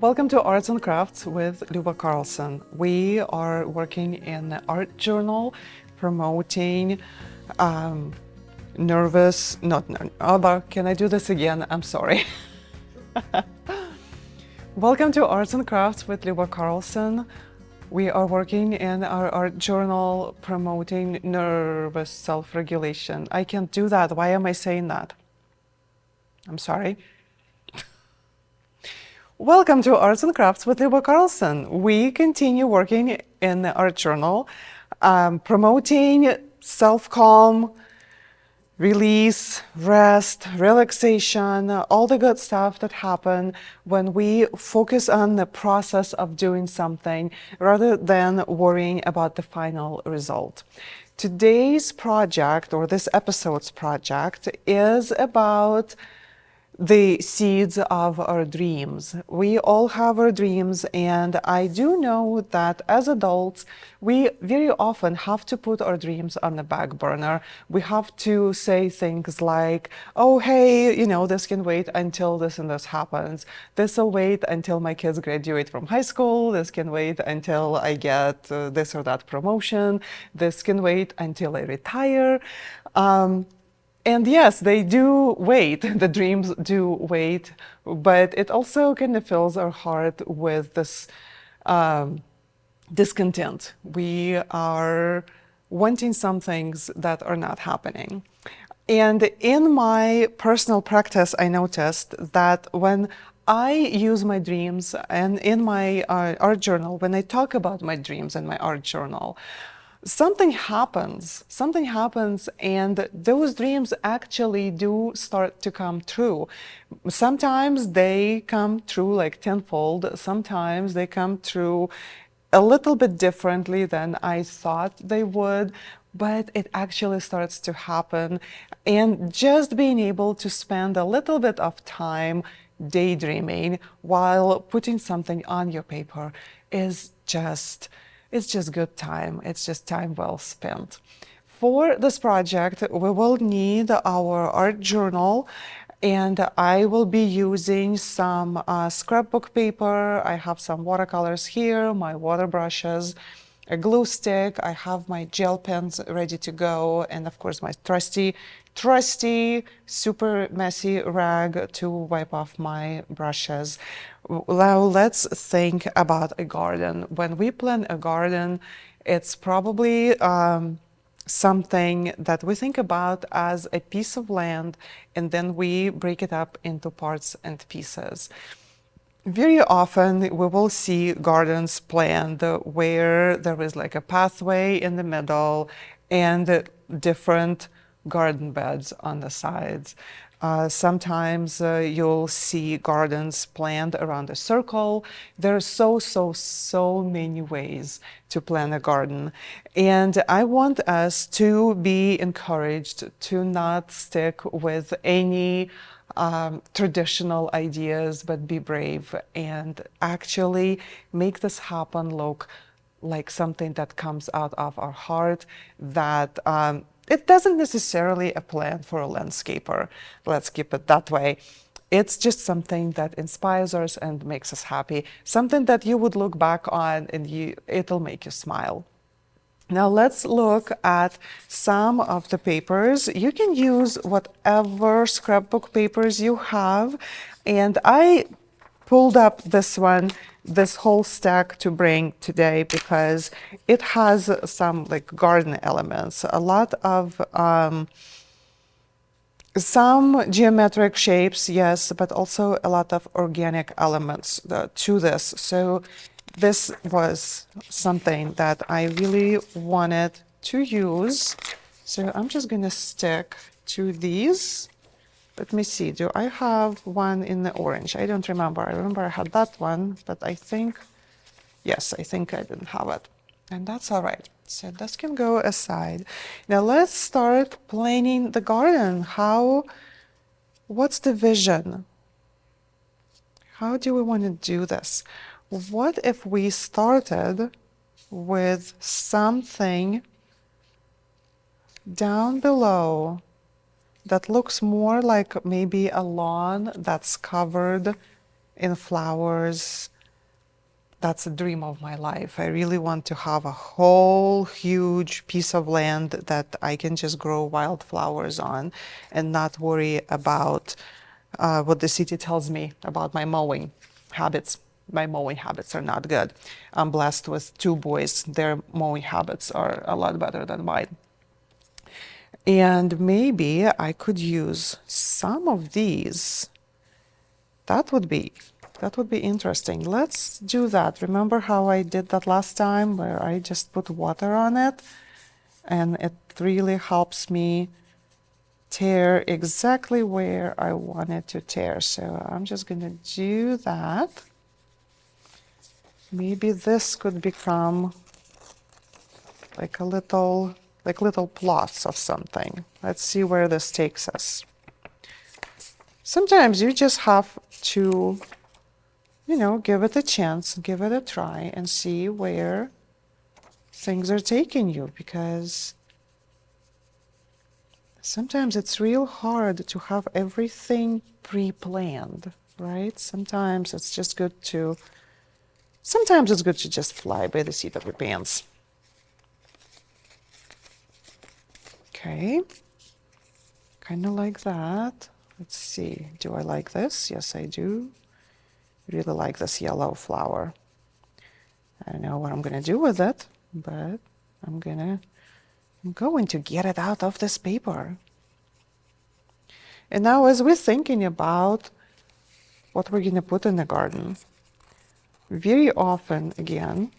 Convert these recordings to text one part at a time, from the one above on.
Welcome to Arts and Crafts with Luba Carlson. We are working in the art journal promoting can I do this again? I'm sorry. Welcome to Arts and Crafts with Luba Carlson. We are working in our art journal promoting nervous self-regulation. I can't do that. Why am I saying that? I'm sorry. Welcome to Arts and Crafts with Luba Carlson. We continue working in the art journal, promoting self-calm, release, rest, relaxation, all the good stuff that happen when we focus on the process of doing something rather than worrying about the final result. Today's project, or this episode's project, is about the seeds of our dreams. We all have our dreams, and I do know that as adults, we very often have to put our dreams on the back burner. We have to say things like, oh, hey, this can wait until this and this happens. This will wait until my kids graduate from high school. This can wait until I get this or that promotion. This can wait until I retire. And yes, they do wait, the dreams do wait, but it also kind of fills our heart with this discontent. We are wanting some things that are not happening. And in my personal practice, I noticed that when I use my dreams and in my art journal, when I talk about my dreams in my art journal, something happens, and those dreams actually do start to come true. Sometimes they come true like tenfold, sometimes they come true a little bit differently than I thought they would, but it actually starts to happen. And just being able to spend a little bit of time daydreaming while putting something on your paper is it's just good time. It's just time well spent. For this project, we will need our art journal, and I will be using some scrapbook paper. I have some watercolors here, my water brushes, a glue stick. I have my gel pens ready to go, and of course my trusty, super messy rag to wipe off my brushes. Now let's think about a garden. When we plan a garden, it's probably something that we think about as a piece of land, and then we break it up into parts and pieces. Very often we will see gardens planned where there is like a pathway in the middle and different garden beds on the sides. Sometimes you'll see gardens planned around a circle. There are so many ways to plan a garden. And I want us to be encouraged to not stick with any traditional ideas, but be brave and actually make this happen look like something that comes out of our heart, that it doesn't necessarily a plan for a landscaper. Let's keep it that way. It's just something that inspires us and makes us happy. Something that you would look back on and it'll make you smile. Now let's look at some of the papers. You can use whatever scrapbook papers you have. And I pulled up this whole stack to bring today because it has some like garden elements, a lot of some geometric shapes, yes, but also a lot of organic elements to this. So this was something that I really wanted to use. So I'm just going to stick to these. Let me see, do I have one in the orange? I don't remember. I remember I had that one, but I think, yes, I think I didn't have it. And that's all right. So this can go aside. Now let's start planning the garden. What's the vision? How do we want to do this? What if we started with something down below that looks more like maybe a lawn that's covered in flowers, That's a dream of my life. I really want to have a whole huge piece of land that I can just grow wildflowers on and not worry about what the city tells me about my mowing habits. My mowing habits are not good. I'm blessed with two boys. Their mowing habits are a lot better than mine. And maybe I could use some of these. That would be interesting. Let's do that. Remember how I did that last time where I just put water on it and it really helps me tear exactly where I want it to tear. So I'm just going to do that. Maybe this could become like little plots of something. Let's see where this takes us. Sometimes you just have to, give it a chance, give it a try, and see where things are taking you, because sometimes it's real hard to have everything pre-planned, right? Sometimes it's good to just fly by the seat of your pants. Okay, kind of like that. Let's see, do I like this? Yes, I do. Really like this yellow flower. I don't know what I'm gonna do with it, but I'm going to get it out of this paper. And now as we're thinking about what we're gonna put in the garden, very often, again,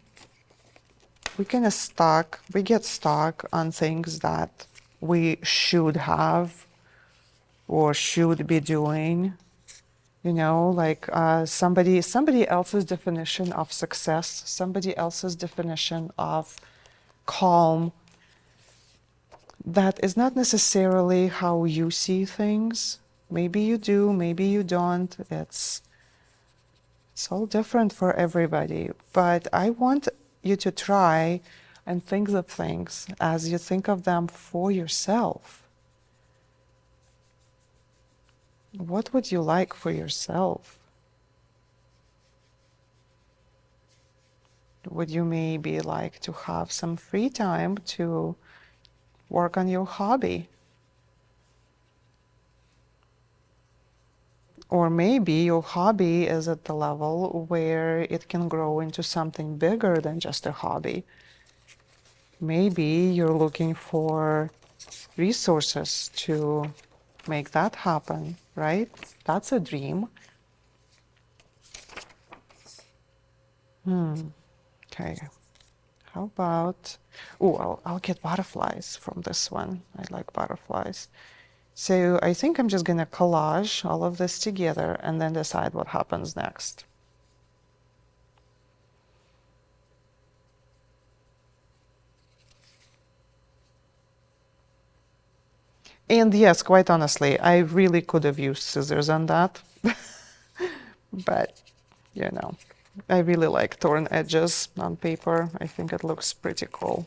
we get stuck on things that we should have or should be doing. Like somebody else's definition of success, somebody else's definition of calm, that is not necessarily how you see things. Maybe you do, maybe you don't. It's all different for everybody. But I want you to try and think of things as you think of them for yourself. What would you like for yourself? Would you maybe like to have some free time to work on your hobby? Or maybe your hobby is at the level where it can grow into something bigger than just a hobby. Maybe you're looking for resources to make that happen, right? That's a dream. Okay. How about, I'll get butterflies from this one. I like butterflies. So I think I'm just going to collage all of this together and then decide what happens next. And yes, quite honestly, I really could have used scissors on that. But, I really like torn edges on paper. I think it looks pretty cool.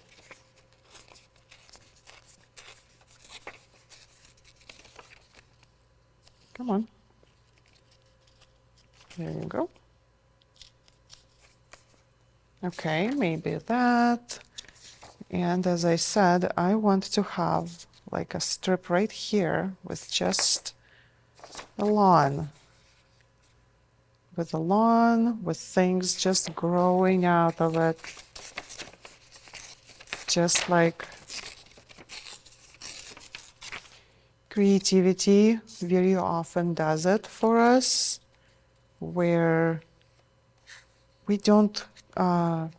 Come on. There you go. Okay, maybe that. And as I said, I want to have like a strip right here with just a lawn. With a lawn, with things just growing out of it. Just like creativity very often does it for us, where we don't, what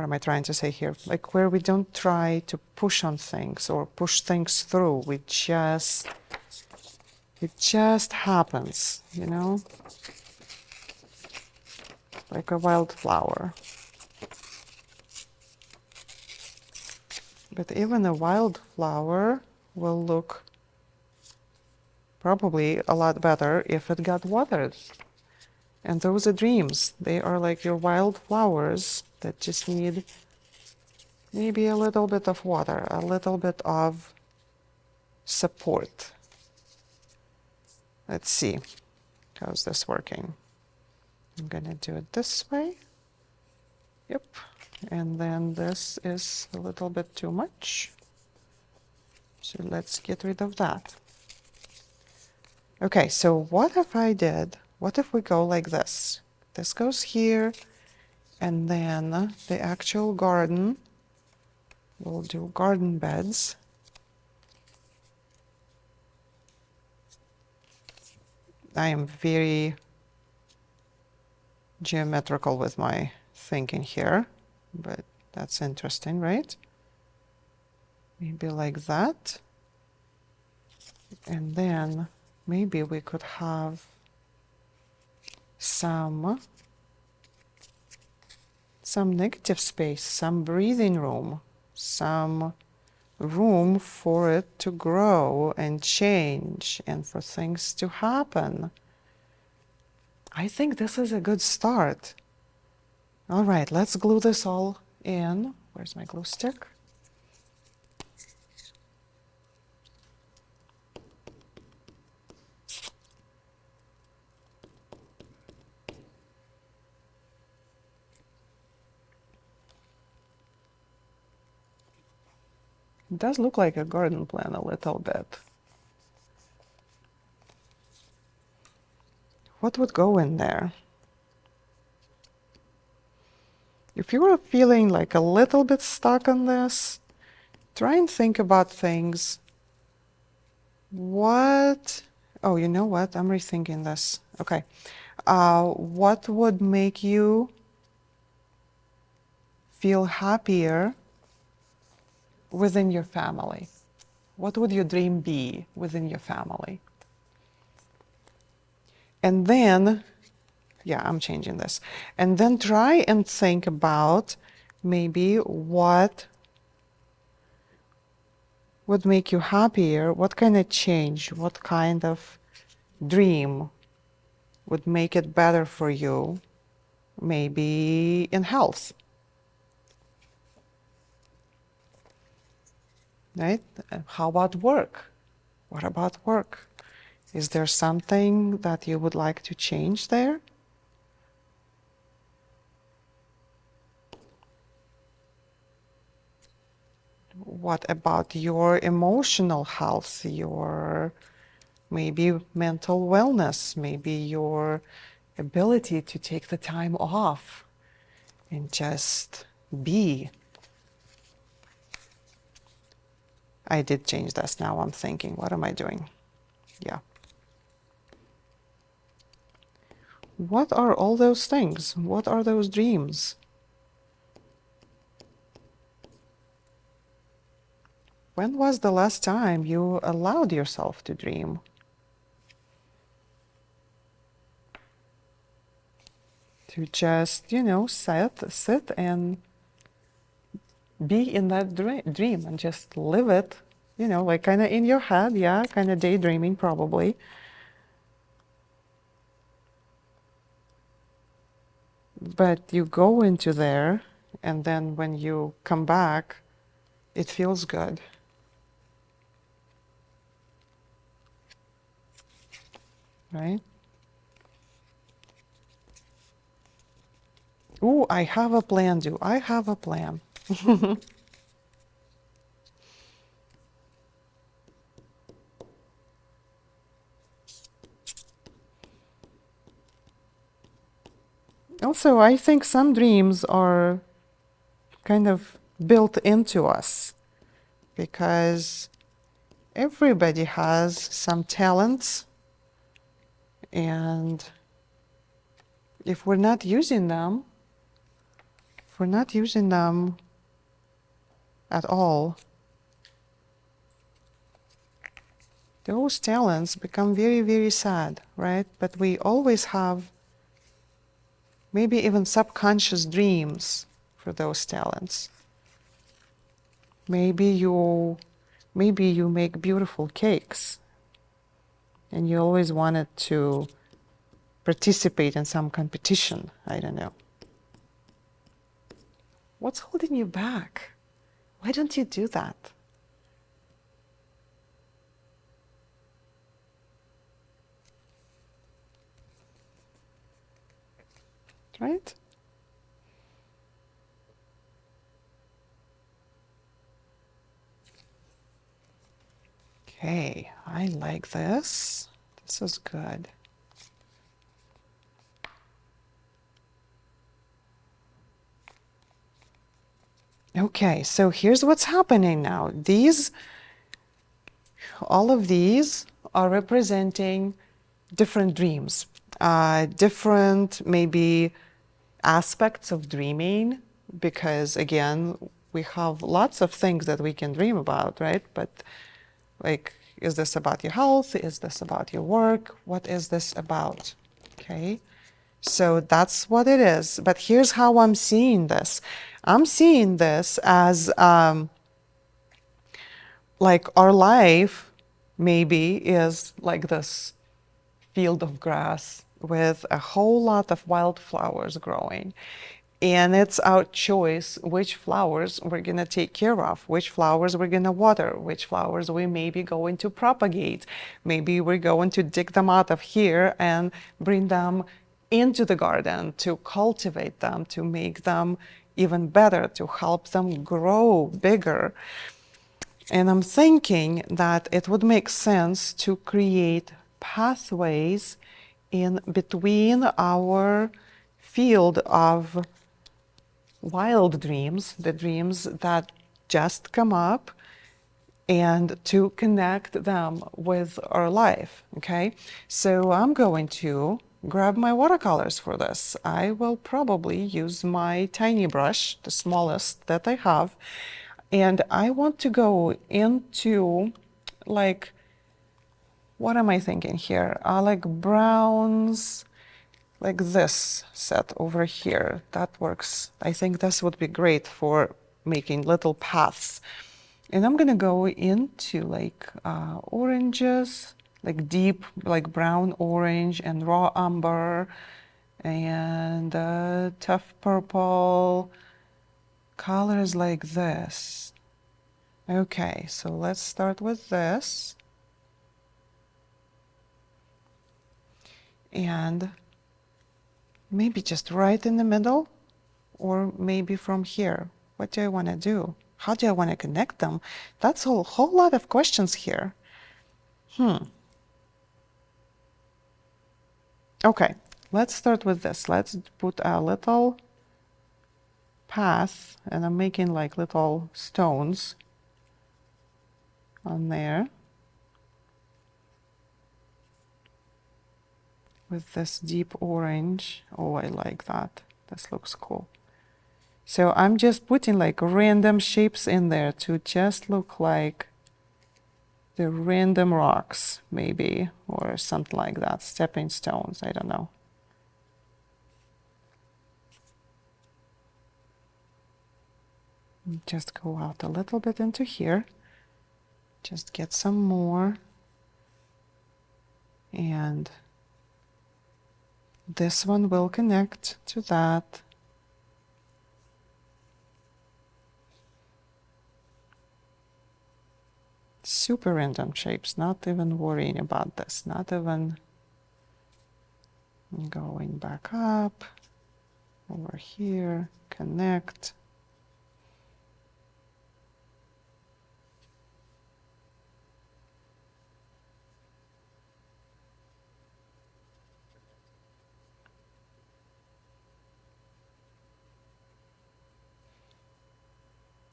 am I trying to say here? Like where we don't try to push on things or push things through. It just happens, like a wildflower. But even a wildflower will look probably a lot better if it got watered. And those are dreams. They are like your wildflowers that just need maybe a little bit of water, a little bit of support. Let's see, how's this working? I'm gonna do it this way. Yep. And then this is a little bit too much. So let's get rid of that. Okay, so what if we go like this? This goes here, and then the actual garden, we'll do garden beds. I am very geometrical with my thinking here, but that's interesting, right? Maybe like that. And then maybe we could have some negative space, some breathing room, some room for it to grow and change and for things to happen. I think this is a good start. All right, let's glue this all in. Where's my glue stick? It does look like a garden plan a little bit. What would go in there? If you are feeling like a little bit stuck on this, try and think about things. What? Oh, you know what? I'm rethinking this. Okay. What would make you feel happier within your family? What would your dream be within your family? And then, yeah, I'm changing this. And then try and think about maybe what would make you happier, what kind of change, what kind of dream would make it better for you, maybe in health. Right? How about work? What about work? Is there something that you would like to change there? What about your emotional health, your maybe mental wellness, maybe your ability to take the time off and just be? I did change this. Now I'm thinking, what am I doing? Yeah. What are all those things? What are those dreams? When was the last time you allowed yourself to dream? To just, you know, sit and be in that dream and just live it, you know, like kind of in your head, yeah, kind of daydreaming probably. But you go into there, and then when you come back, it feels good. Right? Ooh, I have a plan, do I have a plan? Also, I think some dreams are kind of built into us because everybody has some talents, and if we're not using them, at all, those talents become very, very sad, right? But we always have maybe even subconscious dreams for those talents. Maybe you make beautiful cakes and you always wanted to participate in some competition. I don't know. What's holding you back? Why don't you do that? right? Okay, I like this. This is good. Okay, so here's what's happening now. All of these are representing different dreams, different maybe aspects of dreaming, because again, we have lots of things that we can dream about, right? But like, is this about your health? Is this about your work? What is this about? Okay. So that's what it is. But here's how I'm seeing this. I'm seeing this as like our life maybe is like this field of grass with a whole lot of wildflowers growing. And it's our choice which flowers we're going to take care of, which flowers we're going to water, which flowers we may be going to propagate. Maybe we're going to dig them out of here and bring them into the garden to cultivate them, to make them even better, to help them grow bigger. And I'm thinking that it would make sense to create pathways in between our field of wild dreams, the dreams that just come up, and to connect them with our life, okay? So I'm going to grab my watercolors for this. I will probably use my tiny brush, the smallest that I have, and I want to go into, like, what am I thinking here? Like browns, like this set over here. That works. I think this would be great for making little paths. And I'm gonna go into like oranges, like deep, like brown orange and raw umber and tough purple, colors like this. Okay, so let's start with this. And maybe just right in the middle, or maybe from here. What do I want to do? How do I want to connect them? That's a whole lot of questions here. Okay, let's start with this. Let's put a little path, and I'm making like little stones on there with this deep orange. Oh, I like that. This looks cool. So I'm just putting like random shapes in there to just look like the random rocks, maybe, or something like that, stepping stones, I don't know. Just go out a little bit into here, just get some more, and this one will connect to that. Super random shapes, not even worrying about this, not even going back up, over here, connect.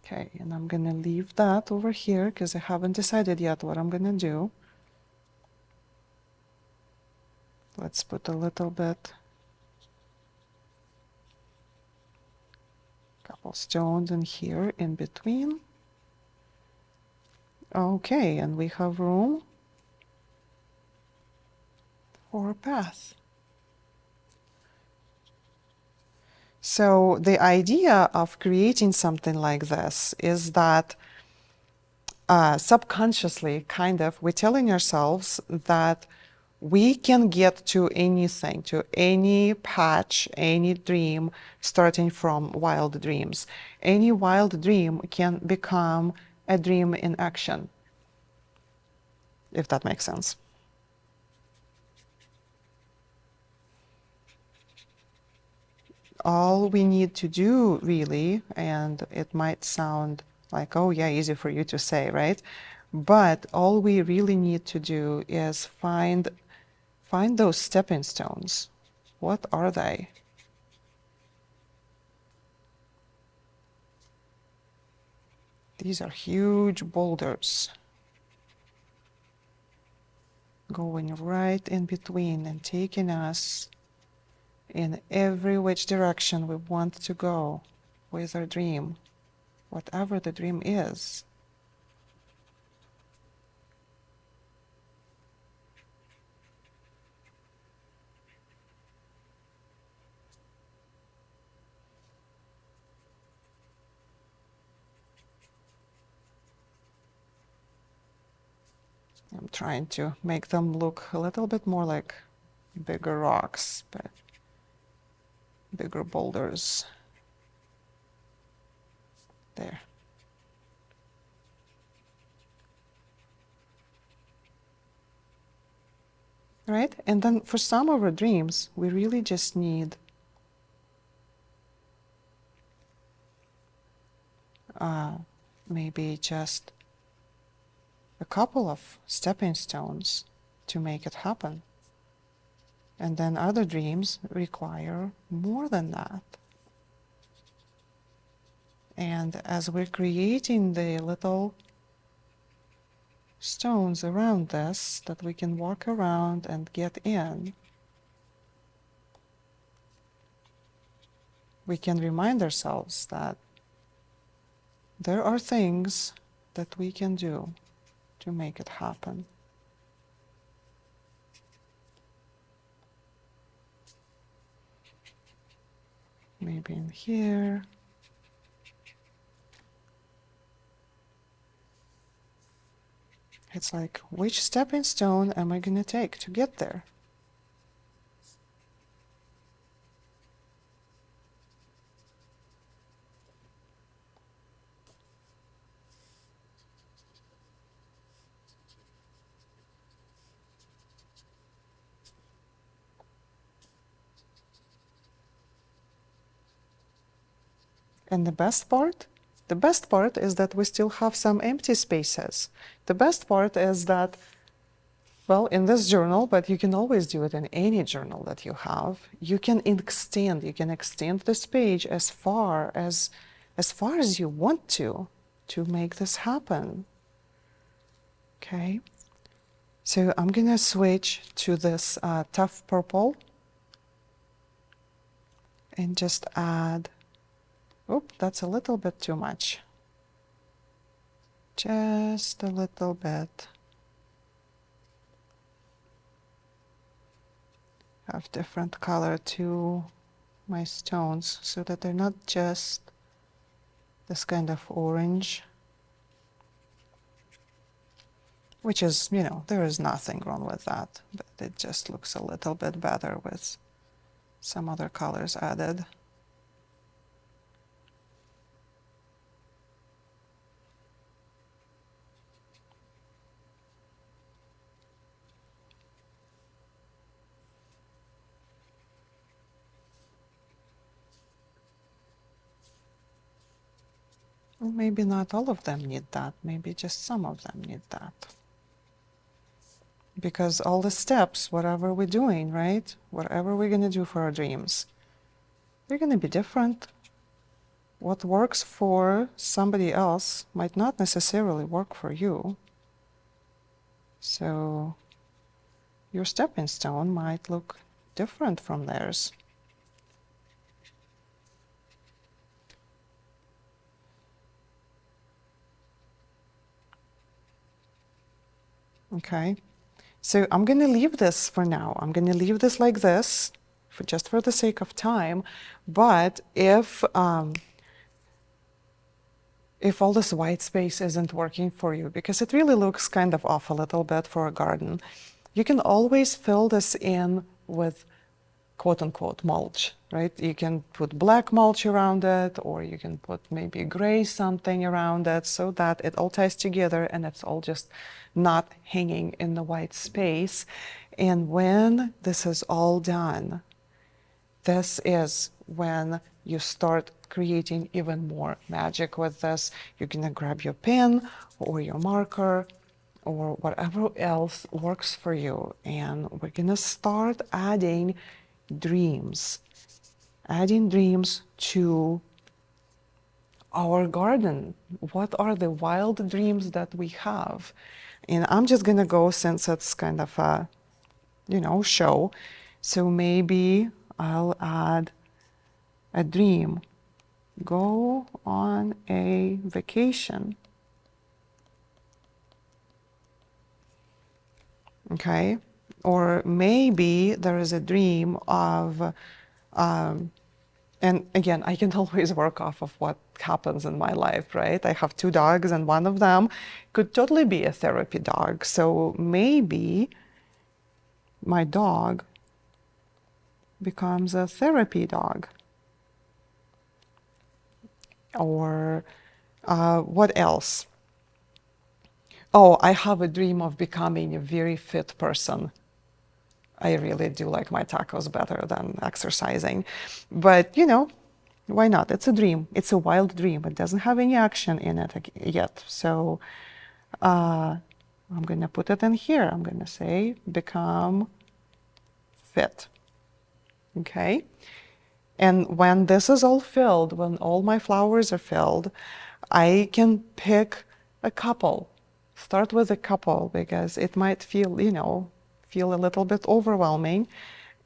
Okay, and I'm gonna leave that over here because I haven't decided yet what I'm gonna do. Let's put a little bit, couple stones in here in between. Okay, and we have room for a path. So the idea of creating something like this is that subconsciously, kind of, we're telling ourselves that we can get to anything, to any patch, any dream, starting from wild dreams. Any wild dream can become a dream in action, if that makes sense. all we need to do really, and it might sound like, oh yeah, easy for you to say, right? But all we really need to do is find those stepping stones. What are they? These are huge boulders going right in between and taking us in every which direction we want to go with our dream, whatever the dream is. I'm trying to make them look a little bit more like bigger rocks, but bigger boulders. There. Right? And then for some of our dreams, we really just need maybe just a couple of stepping stones to make it happen. And then other dreams require more than that. And as we're creating the little stones around this that we can walk around and get in, we can remind ourselves that there are things that we can do to make it happen. Maybe in here. It's like, which stepping stone am I going to take to get there? And the best part? The best part is that we still have some empty spaces. The best part is that, well, in this journal, but you can always do it in any journal that you have, you can extend this page as far as you want to make this happen. Okay, so I'm gonna switch to this tough purple and just add, oop, that's a little bit too much. Just a little bit of different color to my stones so that they're not just this kind of orange, which is, you know, there is nothing wrong with that, but it just looks a little bit better with some other colors added. Well, maybe not all of them need that, maybe just some of them need that. Because all the steps, whatever we're doing, right? Whatever we're going to do for our dreams, they're going to be different. What works for somebody else might not necessarily work for you. So your stepping stone might look different from theirs. Okay, so I'm going to leave this for now. I'm going to leave this like this, just for the sake of time. But if all this white space isn't working for you, because it really looks kind of off a little bit for a garden, you can always fill this in with quote-unquote mulch, right? You can put black mulch around it, or you can put maybe gray something around it so that it all ties together and it's all just not hanging in the white space. And when this is all done, this is when you start creating even more magic with this. You're gonna grab your pen or your marker or whatever else works for you, and we're gonna start adding dreams to our garden. What are the wild dreams that we have? And I'm just gonna go, since it's kind of a, show. So maybe I'll add a dream. Go on a vacation. Okay. Or maybe there is a dream of, and again, I can always work off of what happens in my life, right? I have 2 dogs, and one of them could totally be a therapy dog. So maybe my dog becomes a therapy dog. Or what else? Oh, I have a dream of becoming a very fit person. I really do like my tacos better than exercising. But, why not? It's a dream. It's a wild dream. It doesn't have any action in it yet. So I'm going to put it in here. I'm going to say become fit. Okay? And when this is all filled, when all my flowers are filled, I can pick a couple. Start with a couple, because it might feel, a little bit overwhelming,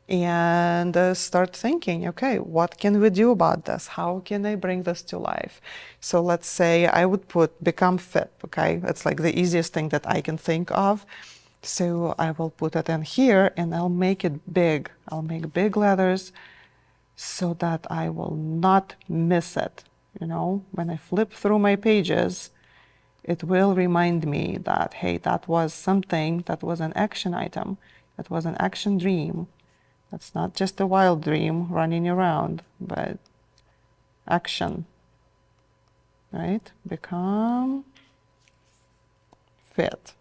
and start thinking, okay, what can we do about this? How can I bring this to life? So let's say I would put become fit, okay? It's like the easiest thing that I can think of. So I will put it in here, and I'll make it big. I'll make big letters so that I will not miss it. When I flip through my pages, it will remind me that, hey, that was something, that was an action item, that was an action dream. That's not just a wild dream running around, but action, right? Become fit.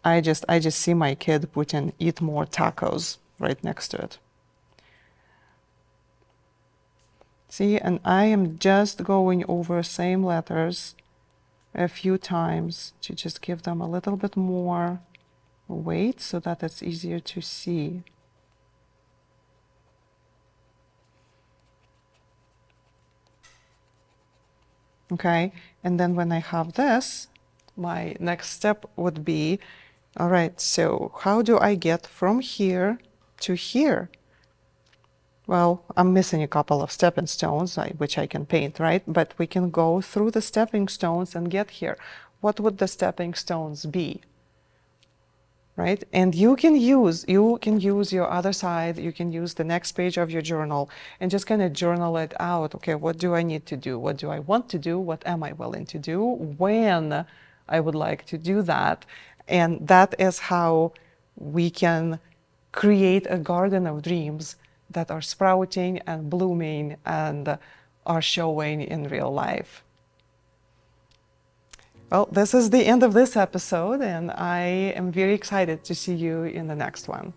I just see my kid putting eat more tacos right next to it. See, and I am just going over same letters a few times to just give them a little bit more weight so that it's easier to see. Okay, and then when I have this, my next step would be, all right, so how do I get from here to here? Well, I'm missing a couple of stepping stones, which I can paint, right? But we can go through the stepping stones and get here. What would the stepping stones be? Right? And you can use your other side, you can use the next page of your journal and just kind of journal it out. Okay, what do I need to do? What do I want to do? What am I willing to do? When I would like to do that. And that is how we can create a garden of dreams that are sprouting and blooming and are showing in real life. Well, this is the end of this episode, and I am very excited to see you in the next one.